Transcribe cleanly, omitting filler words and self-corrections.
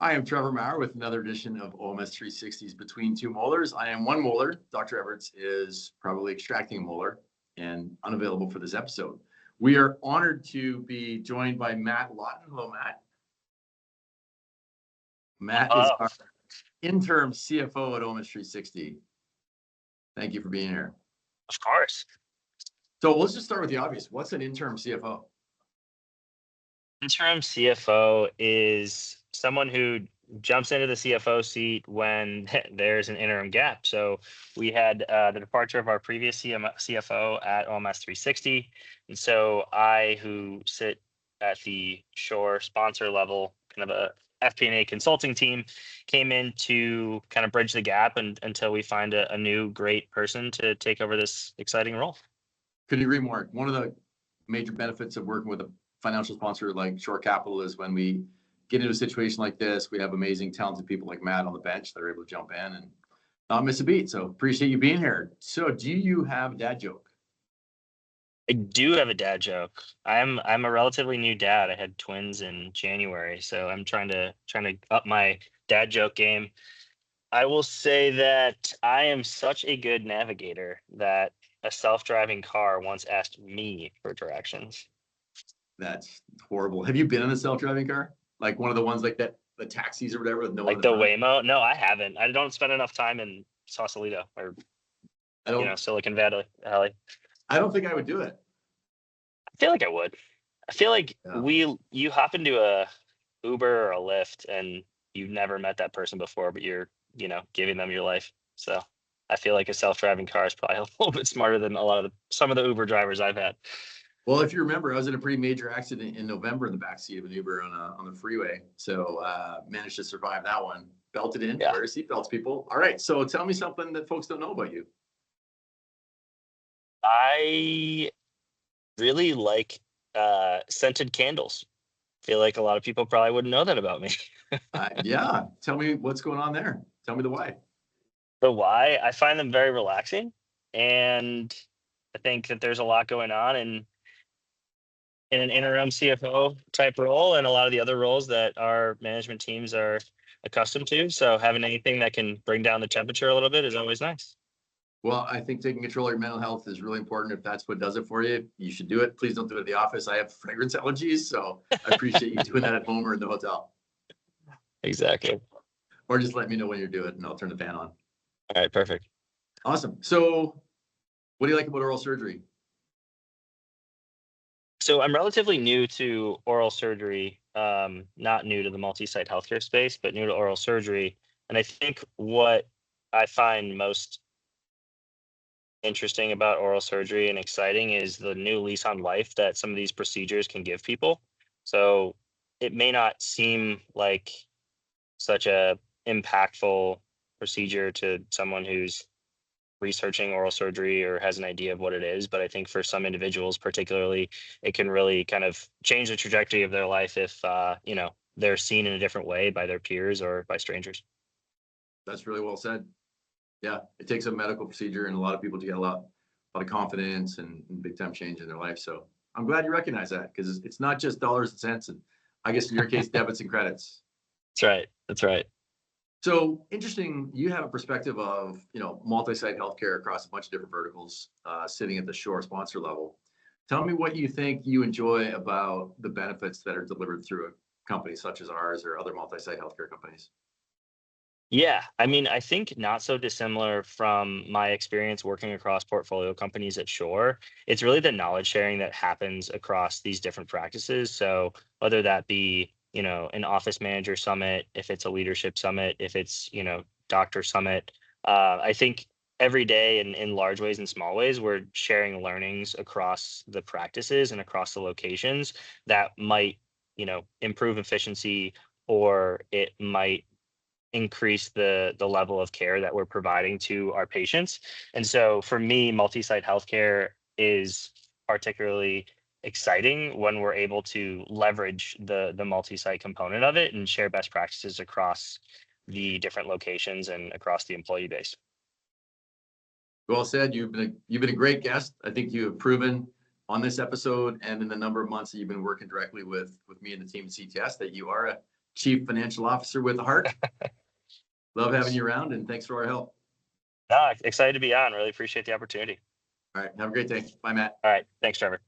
I am Trevor Maurer with another edition of OMS 360's Between Two Molars. I am one molar. Dr. Everts is probably extracting a molar and unavailable for this episode. We are honored to be joined by Matt Lawton. Hello, Matt. Matt is our interim CFO at OMS 360. Thank you for being here. Of course. So let's just start with the obvious. What's an interim CFO? Interim CFO is someone who jumps into the CFO seat when there's an interim gap. So we had the departure of our previous CFO at OMS 360. And so I, who sit at the Shore sponsor level, kind of a FP&A consulting team, came in to kind of bridge the gap until we find a new great person to take over this exciting role. Couldn't agree more. One of the major benefits of working with a financial sponsor like Shore Capital is when we get into a situation like this, we have amazing, talented people like Matt on the bench that are able to jump in and not miss a beat. So appreciate you being here. So do you have a dad joke? I do have a dad joke. I'm a relatively new dad. I had twins in January, so I'm trying to up my dad joke game. I will say that I am such a good navigator that a self-driving car once asked me for directions. That's horrible. Have you been in a self-driving car? Like one of the ones like that, the taxis or whatever with no one Like the Waymo? No, I haven't. I don't spend enough time in Sausalito or Silicon Valley. I don't think I would do it. I feel like I would. I feel like you hop into a Uber or a Lyft and you've never met that person before, but you're, giving them your life. So I feel like a self-driving car is probably a little bit smarter than some of the Uber drivers I've had. Well, if you remember, I was in a pretty major accident in November in the backseat of an Uber on the freeway. So managed to survive that one. Belted in, wear your seatbelts, people. All right. So tell me something that folks don't know about you. I really like scented candles. Feel like a lot of people probably wouldn't know that about me. Yeah. Tell me what's going on there. Tell me the why. The why? I find them very relaxing. And I think that there's a lot going on in an interim CFO type role and a lot of the other roles that our management teams are accustomed to. So having anything that can bring down the temperature a little bit is always nice. Well, I think taking control of your mental health is really important. If that's what does it for you, you should do it. Please don't do it at the office. I have fragrance allergies, so I appreciate you doing that at home or in the hotel. Exactly. Or just let me know when you do it and I'll turn the fan on. All right, perfect. Awesome. So what do you like about oral surgery? So I'm relatively new to oral surgery, not new to the multi-site healthcare space, but new to oral surgery. And I think what I find most interesting about oral surgery and exciting is the new lease on life that some of these procedures can give people. So it may not seem like such a impactful procedure to someone who's researching oral surgery or has an idea of what it is. But I think for some individuals, particularly, it can really kind of change the trajectory of their life if, they're seen in a different way by their peers or by strangers. That's really well said. Yeah, it takes a medical procedure and a lot of people to get a lot of confidence and big time change in their life. So I'm glad you recognize that because it's not just dollars and cents. And I guess in your case, debits and credits. That's right. So interesting, you have a perspective of, multi-site healthcare across a bunch of different verticals, sitting at the Shore sponsor level. Tell me what you think you enjoy about the benefits that are delivered through a company such as ours or other multi-site healthcare companies. Yeah, I mean, I think not so dissimilar from my experience working across portfolio companies at Shore. It's really the knowledge sharing that happens across these different practices. So whether that be an office manager summit, if it's a leadership summit, if it's, doctor summit. I think every day in large ways and small ways, we're sharing learnings across the practices and across the locations that might, improve efficiency, or it might increase the level of care that we're providing to our patients. And so for me, multi-site healthcare is particularly exciting when we're able to leverage the multi-site component of it and share best practices across the different locations and across the employee base. Well said. You've been a great guest. I think you have proven on this episode and in the number of months that you've been working directly with me and the team at CTS that you are a chief financial officer with a heart. Love having you around, and thanks for our help. No, excited to be on. Really appreciate the opportunity. All right. Have a great day. Bye, Matt. All right. Thanks, Trevor.